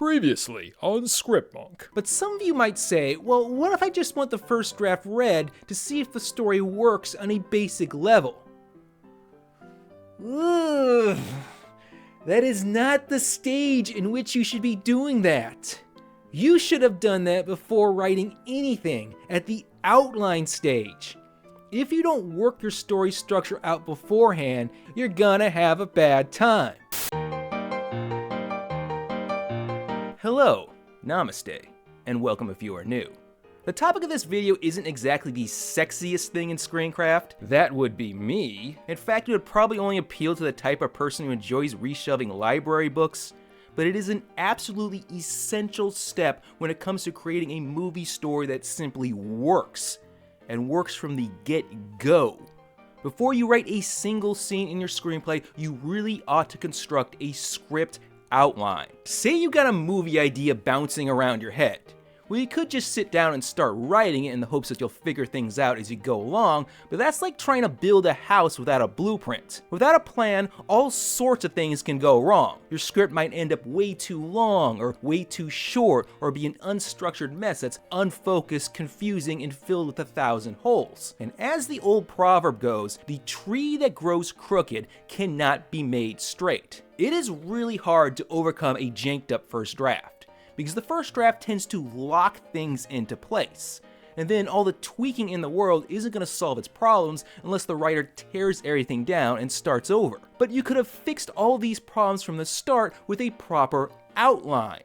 Previously on Scriptmonk. But some of you might say, well, what if I just want the first draft read to see if the story works on a basic level? Ugh. That is not the stage in which you should be doing that. You should have done that before writing anything, at the outline stage. If you don't work your story structure out beforehand, you're gonna have a bad time. Hello, namaste, and welcome if you are new. The topic of this video isn't exactly the sexiest thing in screencraft. That would be me. In fact, it would probably only appeal to the type of person who enjoys reshelving library books, but it is an absolutely essential step when it comes to creating a movie story that simply works, and works from the get-go. Before you write a single scene in your screenplay, you really ought to construct a script outline. Say you got a movie idea bouncing around your head. Well, you could just sit down and start writing it in the hopes that you'll figure things out as you go along, but that's like trying to build a house without a blueprint. Without a plan, all sorts of things can go wrong. Your script might end up way too long, or way too short, or be an unstructured mess that's unfocused, confusing, and filled with 1,000 holes. And as the old proverb goes, the tree that grows crooked cannot be made straight. It is really hard to overcome a janked up first draft, because the first draft tends to lock things into place. And then all the tweaking in the world isn't going to solve its problems unless the writer tears everything down and starts over. But you could have fixed all these problems from the start with a proper outline.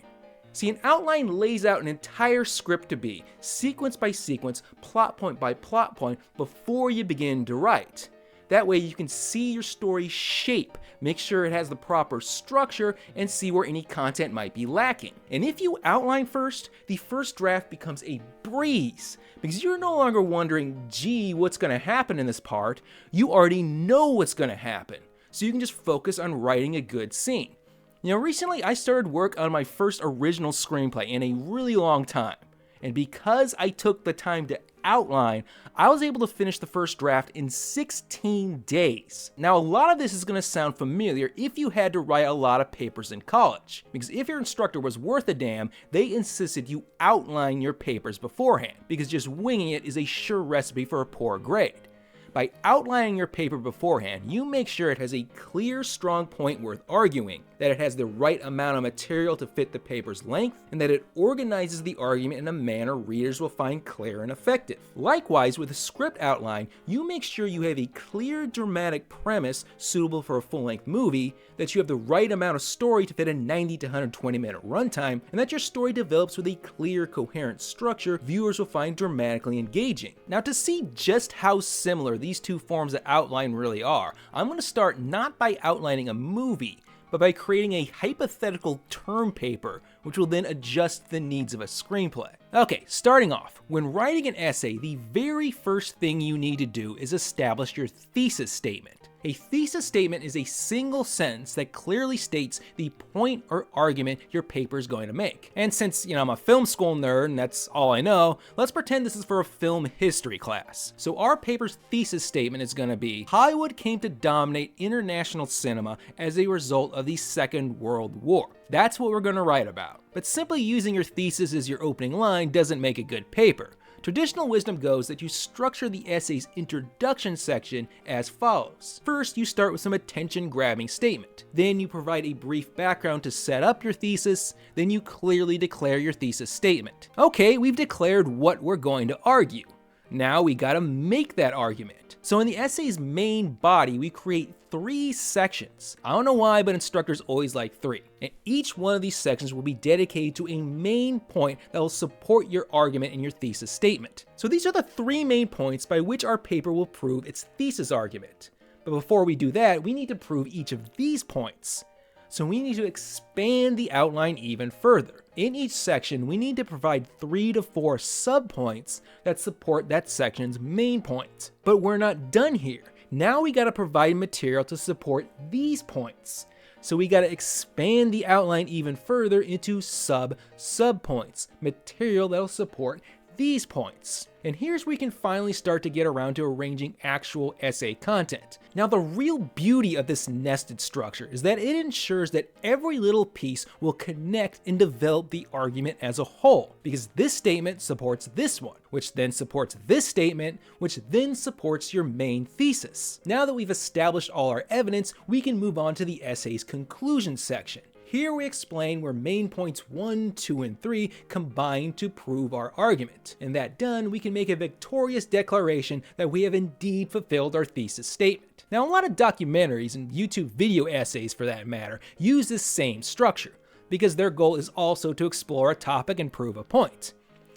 See, an outline lays out an entire script to be, sequence by sequence, plot point by plot point, before you begin to write. That way you can see your story shape, make sure it has the proper structure, and see where any content might be lacking. And if you outline first, the first draft becomes a breeze, because you're no longer wondering, gee, what's gonna happen in this part? You already know what's gonna happen, so you can just focus on writing a good scene. You know, recently I started work on my first original screenplay in a really long time. And because I took the time to outline, I was able to finish the first draft in 16 days. Now, a lot of this is going to sound familiar if you had to write a lot of papers in college, because if your instructor was worth a damn, they insisted you outline your papers beforehand, because just winging it is a sure recipe for a poor grade. By outlining your paper beforehand, you make sure it has a clear, strong point worth arguing, that it has the right amount of material to fit the paper's length, and that it organizes the argument in a manner readers will find clear and effective. Likewise, with a script outline, you make sure you have a clear, dramatic premise suitable for a full-length movie, that you have the right amount of story to fit a 90 to 120 minute runtime, and that your story develops with a clear, coherent structure viewers will find dramatically engaging. Now, to see just how similar these two forms of outline really are, I'm going to start not by outlining a movie, but by creating a hypothetical term paper, which will then adjust the needs of a screenplay. Okay, starting off, when writing an essay, the very first thing you need to do is establish your thesis statement. A thesis statement is a single sentence that clearly states the point or argument your paper is going to make. And since, I'm a film school nerd and that's all I know, let's pretend this is for a film history class. So our paper's thesis statement is going to be, Hollywood came to dominate international cinema as a result of the Second World War. That's what we're going to write about. But simply using your thesis as your opening line doesn't make a good paper. Traditional wisdom goes that you structure the essay's introduction section as follows. First, you start with some attention-grabbing statement. Then you provide a brief background to set up your thesis. Then you clearly declare your thesis statement. Okay, we've declared what we're going to argue. Now we gotta make that argument. So in the essay's main body, we create 3 sections. I don't know why, but instructors always like 3. And each one of these sections will be dedicated to a main point that will support your argument in your thesis statement. So these are the 3 main points by which our paper will prove its thesis argument. But before we do that, we need to prove each of these points. So we need to expand the outline even further. In each section, we need to provide 3 to 4 subpoints that support that section's main point. But we're not done here. Now we gotta provide material to support these points. So we gotta expand the outline even further into subpoints, material that'll support these points. And here's where we can finally start to get around to arranging actual essay content. Now, the real beauty of this nested structure is that it ensures that every little piece will connect and develop the argument as a whole, because this statement supports this one, which then supports this statement, which then supports your main thesis. Now that we've established all our evidence, we can move on to the essay's conclusion section. Here we explain where main points 1, 2, and 3 combine to prove our argument. And that done, we can make a victorious declaration that we have indeed fulfilled our thesis statement. Now, a lot of documentaries and YouTube video essays, for that matter, use this same structure, because their goal is also to explore a topic and prove a point.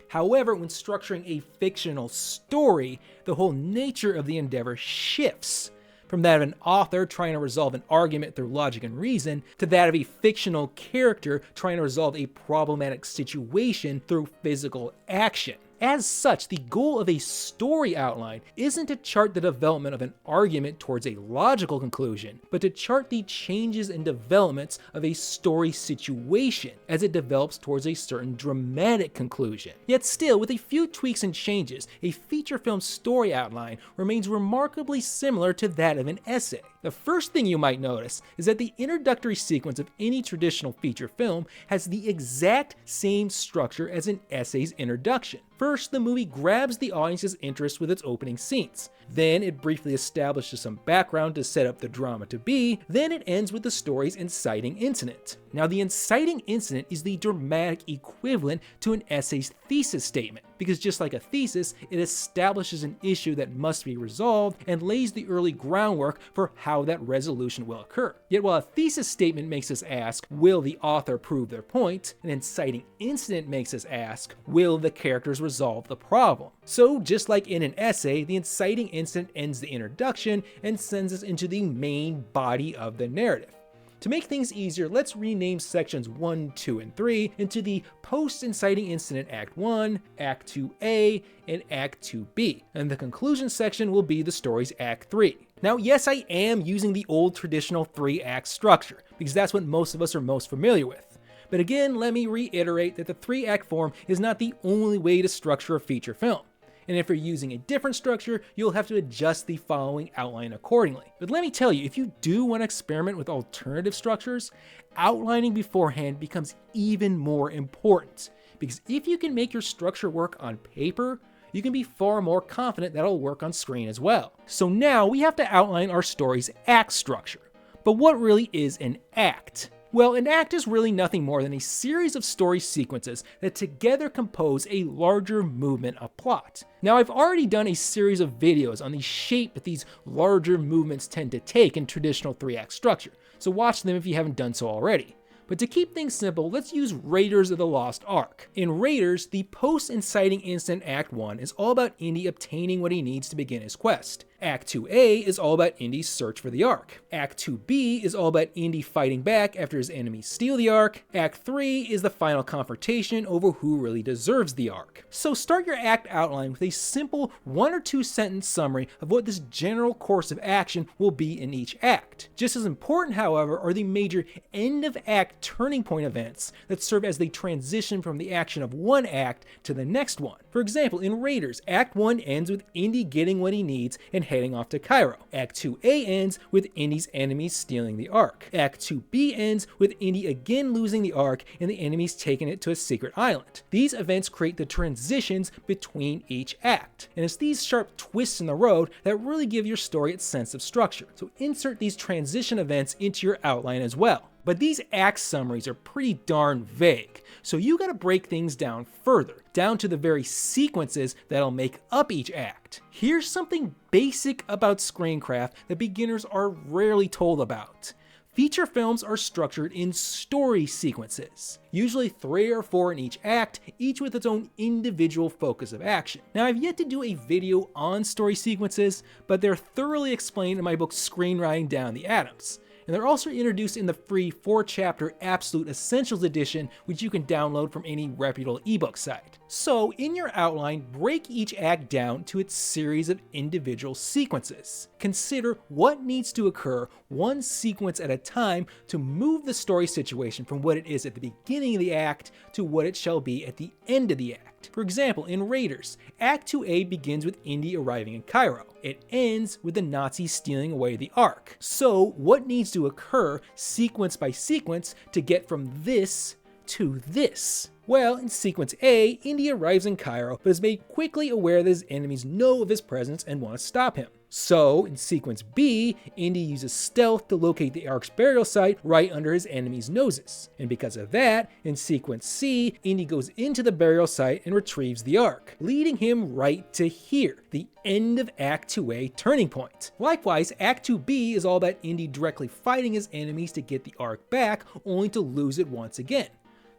However, when structuring a fictional story, the whole nature of the endeavor shifts. From that of an author trying to resolve an argument through logic and reason, to that of a fictional character trying to resolve a problematic situation through physical action. As such, the goal of a story outline isn't to chart the development of an argument towards a logical conclusion, but to chart the changes and developments of a story situation as it develops towards a certain dramatic conclusion. Yet still, with a few tweaks and changes, a feature film story outline remains remarkably similar to that of an essay. The first thing you might notice is that the introductory sequence of any traditional feature film has the exact same structure as an essay's introduction. First, the movie grabs the audience's interest with its opening scenes. Then it briefly establishes some background to set up the drama to be. Then it ends with the story's inciting incident. Now, the inciting incident is the dramatic equivalent to an essay's thesis statement, because just like a thesis, it establishes an issue that must be resolved and lays the early groundwork for how that resolution will occur. Yet while a thesis statement makes us ask, will the author prove their point? An inciting incident makes us ask, will the characters resolve the problem? So just like in an essay, the inciting incident ends the introduction and sends us into the main body of the narrative. To make things easier, let's rename sections 1, 2, and 3 into the Post-Inciting Incident Act 1, Act 2A, and Act 2B, and the conclusion section will be the story's Act 3. Now, yes, I am using the old traditional 3-act structure, because that's what most of us are most familiar with. But again, let me reiterate that the 3-act form is not the only way to structure a feature film. And if you're using a different structure, you'll have to adjust the following outline accordingly. But let me tell you, if you do want to experiment with alternative structures, outlining beforehand becomes even more important. Because if you can make your structure work on paper, you can be far more confident that it'll work on screen as well. So now we have to outline our story's act structure. But what really is an act? Well, an act is really nothing more than a series of story sequences that together compose a larger movement of plot. Now, I've already done a series of videos on the shape that these larger movements tend to take in traditional 3-act structure, so watch them if you haven't done so already. But to keep things simple, let's use Raiders of the Lost Ark. In Raiders, the post-inciting incident Act 1 is all about Indy obtaining what he needs to begin his quest. Act 2A is all about Indy's search for the Ark. Act 2B is all about Indy fighting back after his enemies steal the Ark. Act 3 is the final confrontation over who really deserves the Ark. So start your act outline with a simple 1 or 2 sentence summary of what this general course of action will be in each act. Just as important, however, are the major end of act turning point events that serve as the transition from the action of one act to the next one. For example, in Raiders, Act 1 ends with Indy getting what he needs and heading off to Cairo. Act 2A ends with Indy's enemies stealing the Ark. Act 2B ends with Indy again losing the Ark and the enemies taking it to a secret island. These events create the transitions between each act, and it's these sharp twists in the road that really give your story its sense of structure. So insert these transition events into your outline as well. But these act summaries are pretty darn vague, so you gotta break things down further, down to the very sequences that'll make up each act. Here's something basic about screencraft that beginners are rarely told about. Feature films are structured in story sequences, usually 3 or 4 in each act, each with its own individual focus of action. Now, I've yet to do a video on story sequences, but they're thoroughly explained in my book Screenwriting Down the Atoms. And they're also introduced in the free 4-chapter Absolute Essentials edition, which you can download from any reputable ebook site. So, in your outline, break each act down to its series of individual sequences. Consider what needs to occur one sequence at a time to move the story situation from what it is at the beginning of the act to what it shall be at the end of the act. For example, in Raiders, Act 2A begins with Indy arriving in Cairo. It ends with the Nazis stealing away the Ark. So, what needs to occur sequence by sequence to get from this to this? Well, in sequence A, Indy arrives in Cairo, but is made quickly aware that his enemies know of his presence and want to stop him. So, in sequence B, Indy uses stealth to locate the Ark's burial site right under his enemies' noses. And because of that, in sequence C, Indy goes into the burial site and retrieves the Ark, leading him right to here, the end of Act 2A turning point. Likewise, Act 2B is all about Indy directly fighting his enemies to get the Ark back, only to lose it once again.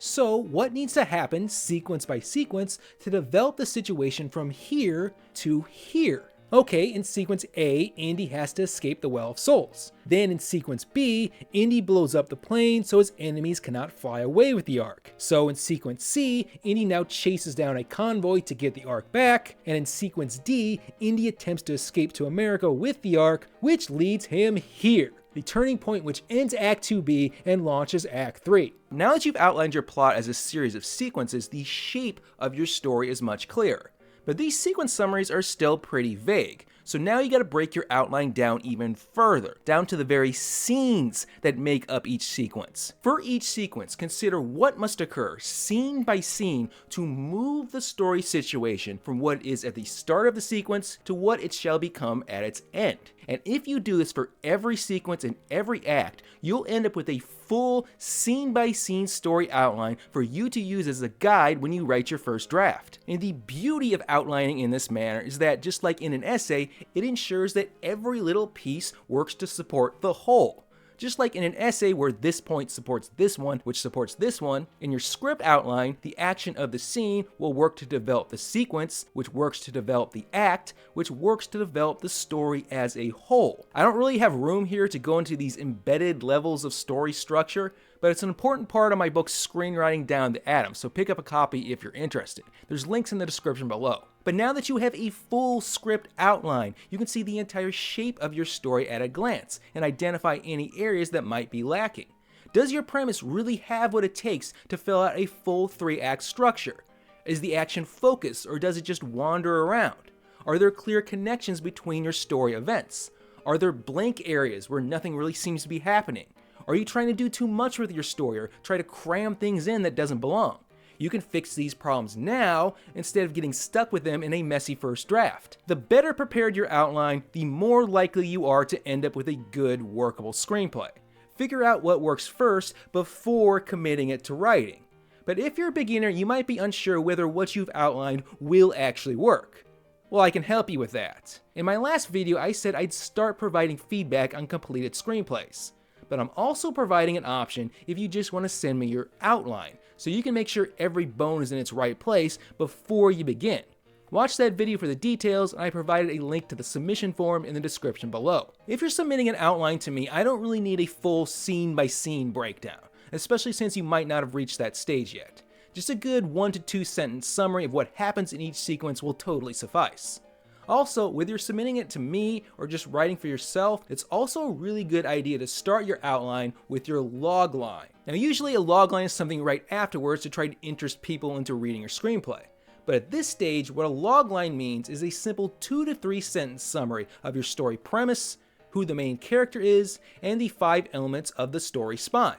So, what needs to happen sequence by sequence to develop the situation from here to here? Okay, in sequence A, Indy has to escape the Well of Souls. Then in sequence B, Indy blows up the plane so his enemies cannot fly away with the Ark. So in sequence C, Indy now chases down a convoy to get the Ark back. And in sequence D, Indy attempts to escape to America with the Ark, which leads him here, the turning point which ends Act 2B and launches Act 3. Now that you've outlined your plot as a series of sequences, the shape of your story is much clearer. But these sequence summaries are still pretty vague, so now you gotta break your outline down even further, down to the very scenes that make up each sequence. For each sequence, consider what must occur, scene by scene, to move the story situation from what it is at the start of the sequence to what it shall become at its end. And if you do this for every sequence and every act, you'll end up with a full scene-by-scene story outline for you to use as a guide when you write your first draft. And the beauty of outlining in this manner is that, just like in an essay, it ensures that every little piece works to support the whole. Just like in an essay where this point supports this one, which supports this one, in your script outline, the action of the scene will work to develop the sequence, which works to develop the act, which works to develop the story as a whole. I don't really have room here to go into these embedded levels of story structure, but it's an important part of my book Screenwriting Down to Atom, so pick up a copy if you're interested. There's links in the description below. But now that you have a full script outline, you can see the entire shape of your story at a glance and identify any areas that might be lacking. Does your premise really have what it takes to fill out a full 3-act structure? Is the action focused, or does it just wander around? Are there clear connections between your story events? Are there blank areas where nothing really seems to be happening? Are you trying to do too much with your story or try to cram things in that doesn't belong? You can fix these problems now instead of getting stuck with them in a messy first draft. The better prepared your outline, the more likely you are to end up with a good, workable screenplay. Figure out what works first before committing it to writing. But if you're a beginner, you might be unsure whether what you've outlined will actually work. Well, I can help you with that. In my last video, I said I'd start providing feedback on completed screenplays. But I'm also providing an option if you just want to send me your outline, so you can make sure every bone is in its right place before you begin. Watch that video for the details, and I provided a link to the submission form in the description below. If you're submitting an outline to me, I don't really need a full scene-by-scene breakdown, especially since you might not have reached that stage yet. Just a good 1 to 2 sentence summary of what happens in each sequence will totally suffice. Also, whether you're submitting it to me or just writing for yourself, it's also a really good idea to start your outline with your log line. Now, usually a log line is something you write afterwards to try to interest people into reading your screenplay. But at this stage, what a log line means is a simple 2 to 3 sentence summary of your story premise, who the main character is, and the 5 elements of the story spine.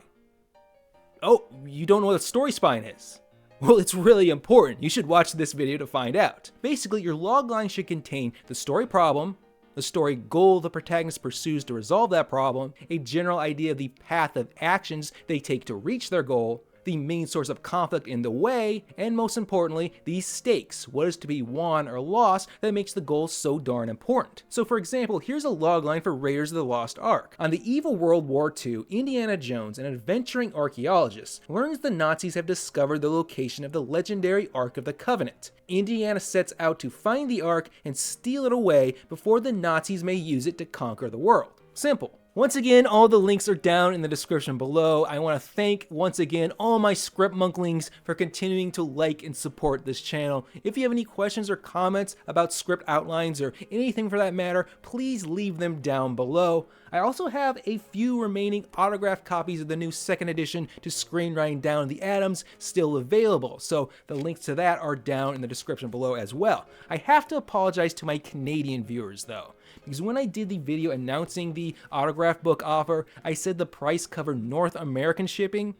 Oh, you don't know what a story spine is? Well, it's really important. You should watch this video to find out. Basically, your logline should contain the story problem, the story goal the protagonist pursues to resolve that problem, a general idea of the path of actions they take to reach their goal, the main source of conflict in the way, and most importantly, the stakes, what is to be won or lost that makes the goal so darn important. So for example, here's a logline for Raiders of the Lost Ark. On the eve of World War II, Indiana Jones, an adventuring archaeologist, learns the Nazis have discovered the location of the legendary Ark of the Covenant. Indiana sets out to find the Ark and steal it away before the Nazis may use it to conquer the world. Simple. Once again, all the links are down in the description below. I want to thank, once again, all my Scriptmonklings for continuing to like and support this channel. If you have any questions or comments about script outlines or anything for that matter, please leave them down below. I also have a few remaining autographed copies of the new second edition to Screenwriting Down the Atoms still available, so the links to that are down in the description below as well. I have to apologize to my Canadian viewers though, because when I did the video announcing the autograph book offer, I said the price covered North American shipping.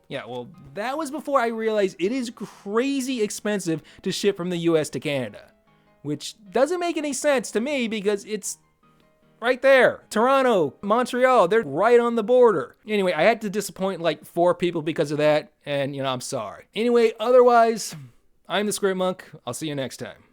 Yeah, well, that was before I realized it is crazy expensive to ship from the US to Canada, which doesn't make any sense to me because it's right there. Toronto, Montreal, they're right on the border. Anyway, I had to disappoint like 4 people because of that, and I'm sorry. Anyway, otherwise, I'm the Scriptmonk. I'll see you next time.